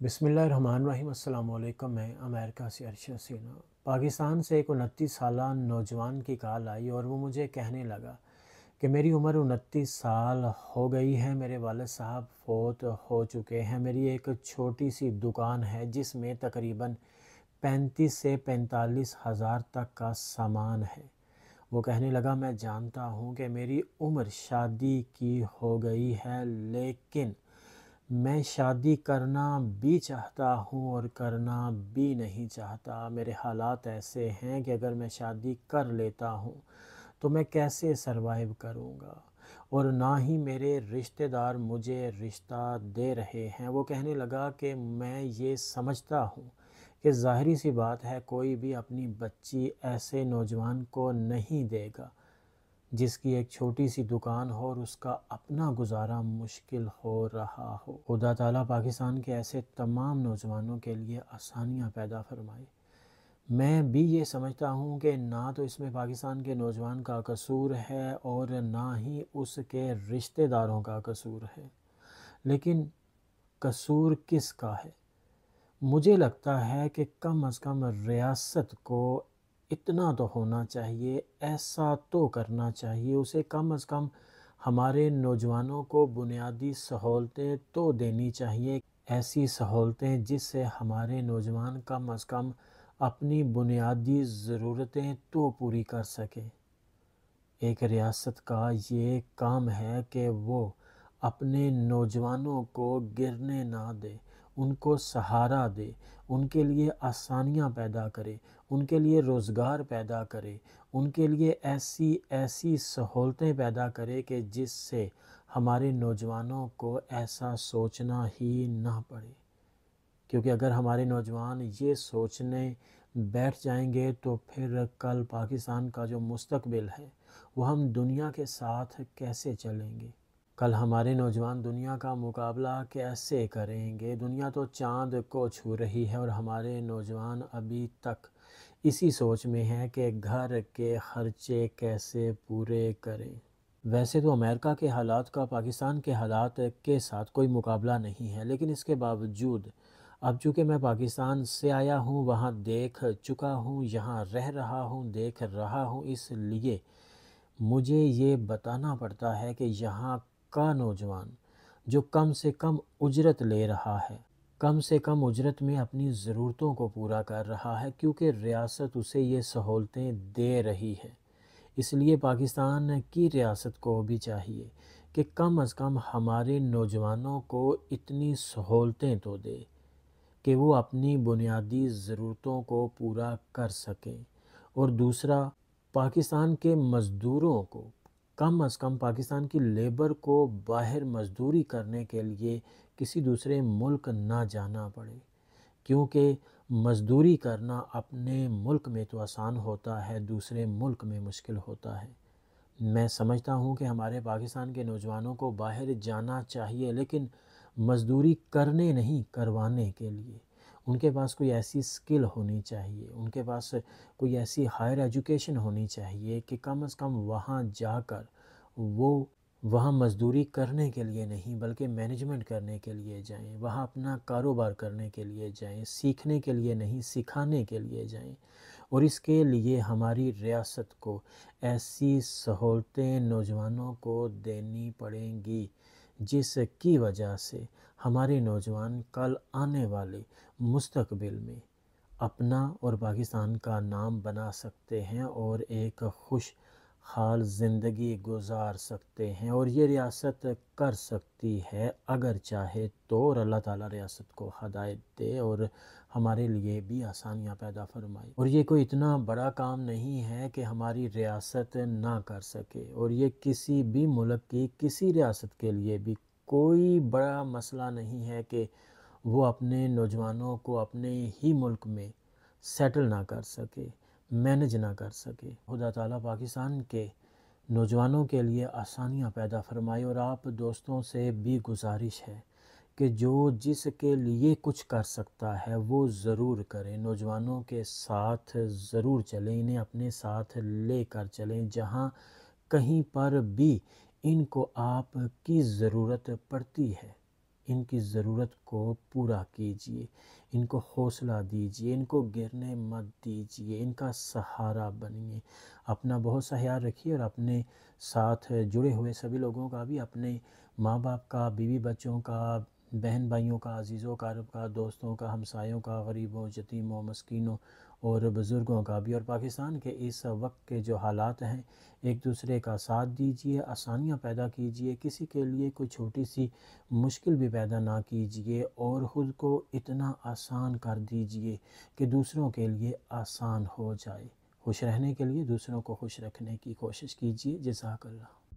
बिस्मिल्लाहिर्रहमानिर्रहीम। अस्सलाम वालेकुम। मैं अमेरिका से अरशद सीना। पाकिस्तान से एक 29 साला नौजवान की कॉल आई और वो मुझे कहने लगा कि मेरी उम्र 29 साल हो गई है, मेरे वालिद साहब फ़ौत हो चुके हैं, मेरी एक छोटी सी दुकान है जिसमें तकरीबन 35 से 45 हज़ार तक का सामान है। वो कहने लगा, मैं जानता हूँ कि मेरी उम्र शादी की हो गई है, लेकिन मैं शादी करना भी चाहता हूँ और करना भी नहीं चाहता। मेरे हालात ऐसे हैं कि अगर मैं शादी कर लेता हूँ तो मैं कैसे सरवाइव करूँगा, और ना ही मेरे रिश्तेदार मुझे रिश्ता दे रहे हैं। वो कहने लगा कि मैं ये समझता हूँ कि ज़ाहिरी सी बात है, कोई भी अपनी बच्ची ऐसे नौजवान को नहीं देगा जिसकी एक छोटी सी दुकान हो और उसका अपना गुजारा मुश्किल हो रहा हो। खुदा ताला पाकिस्तान के ऐसे तमाम नौजवानों के लिए आसानियाँ पैदा फरमाए। मैं भी ये समझता हूँ कि ना तो इसमें पाकिस्तान के नौजवान का कसूर है और ना ही उसके रिश्तेदारों का कसूर है, लेकिन कसूर किसका है? मुझे लगता है कि कम अज़ कम रियासत को इतना तो होना चाहिए, ऐसा तो करना चाहिए, उसे कम अज़ कम हमारे नौजवानों को बुनियादी सहूलतें तो देनी चाहिए। ऐसी सहूलतें जिससे हमारे नौजवान कम अज़ कम अपनी बुनियादी ज़रूरतें तो पूरी कर सकें। एक रियासत का ये काम है कि वो अपने नौजवानों को गिरने ना दे, उनको सहारा दे, उनके लिए आसानियाँ पैदा करे, उनके लिए रोज़गार पैदा करे, उनके लिए ऐसी ऐसी सहूलतें पैदा करे कि जिससे हमारे नौजवानों को ऐसा सोचना ही ना पड़े। क्योंकि अगर हमारे नौजवान ये सोचने बैठ जाएंगे तो फिर कल पाकिस्तान का जो मुस्तकबिल है वो हम दुनिया के साथ कैसे चलेंगे? कल हमारे नौजवान दुनिया का मुकाबला कैसे करेंगे? दुनिया तो चाँद को छू रही है और हमारे नौजवान अभी तक इसी सोच में हैं कि घर के खर्चे कैसे पूरे करें। वैसे तो अमेरिका के हालात का पाकिस्तान के हालात के साथ कोई मुकाबला नहीं है, लेकिन इसके बावजूद अब चूँकि मैं पाकिस्तान से आया हूँ, वहाँ देख चुका हूँ, यहाँ रह रहा हूँ, देख रहा हूँ, इसलिए मुझे ये बताना पड़ता है कि यहाँ का नौजवान जो कम से कम उजरत ले रहा है, कम से कम उजरत में अपनी ज़रूरतों को पूरा कर रहा है, क्योंकि रियासत उसे ये सहूलतें दे रही है। इसलिए पाकिस्तान की रियासत को भी चाहिए कि कम अज़ कम हमारे नौजवानों को इतनी सहूलतें तो दे कि वो अपनी बुनियादी ज़रूरतों को पूरा कर सकें। और दूसरा, पाकिस्तान के मज़दूरों को, कम अज़ कम पाकिस्तान की लेबर को बाहर मज़दूरी करने के लिए किसी दूसरे मुल्क ना जाना पड़े, क्योंकि मज़दूरी करना अपने मुल्क में तो आसान होता है, दूसरे मुल्क में मुश्किल होता है। मैं समझता हूँ कि हमारे पाकिस्तान के नौजवानों को बाहर जाना चाहिए, लेकिन मज़दूरी करने नहीं, करवाने के लिए। उनके पास कोई ऐसी स्किल होनी चाहिए, उनके पास कोई ऐसी हायर एजुकेशन होनी चाहिए कि कम से कम वहाँ जाकर वो वहाँ मज़दूरी करने के लिए नहीं बल्कि मैनेजमेंट करने के लिए जाएं, वहाँ अपना कारोबार करने के लिए जाएं, सीखने के लिए नहीं, सिखाने के लिए जाएं। और इसके लिए हमारी रियासत को ऐसी सहूलतें नौजवानों को देनी पड़ेंगी जिसकी वजह से हमारे नौजवान कल आने वाले मुस्तकबिल में अपना और पाकिस्तान का नाम बना सकते हैं और एक खुश हाल ज़िंदगी गुजार सकते हैं। और ये रियासत कर सकती है अगर चाहे तो, और अल्लाह ताला रियासत को हदायत दे और हमारे लिए भी आसानियाँ पैदा फरमाए। और ये कोई इतना बड़ा काम नहीं है कि हमारी रियासत ना कर सके, और ये किसी भी मुल्क की किसी रियासत के लिए भी कोई बड़ा मसला नहीं है कि वो अपने नौजवानों को अपने ही मुल्क में सेटल ना कर सके, मैनेज ना कर सके। खुदा ताला पाकिस्तान के नौजवानों के लिए आसानियाँ पैदा फरमाए। और आप दोस्तों से भी गुजारिश है कि जो जिसके लिए कुछ कर सकता है वो ज़रूर करें, नौजवानों के साथ ज़रूर चलें, इन्हें अपने साथ ले कर चलें। जहाँ कहीं पर भी इनको आपकी ज़रूरत पड़ती है, ان کی ضرورت کو پورا کیجئے، ان کو حوصلہ دیجئے، ان کو گرنے مت دیجئے، ان کا سہارا بنیے۔ اپنا بہت سا خیال رکھیے اور اپنے ساتھ جڑے ہوئے سبھی لوگوں کا بھی، اپنے ماں باپ کا، بیوی بچوں کا، بہن بھائیوں کا، عزیز و اقارب کا، دوستوں کا، ہمسایوں کا، غریبوں، یتیموں، مسکینوں اور بزرگوں کا بھی، اور پاکستان کے اس وقت کے جو حالات ہیں ایک دوسرے کا ساتھ دیجئے، آسانیاں پیدا کیجئے، کسی کے لیے کوئی چھوٹی سی مشکل بھی پیدا نہ کیجئے اور خود کو اتنا آسان کر دیجئے کہ دوسروں کے لیے آسان ہو جائے۔ خوش رہنے کے لیے دوسروں کو خوش رکھنے کی کوشش کیجئے۔ جزاک اللہ۔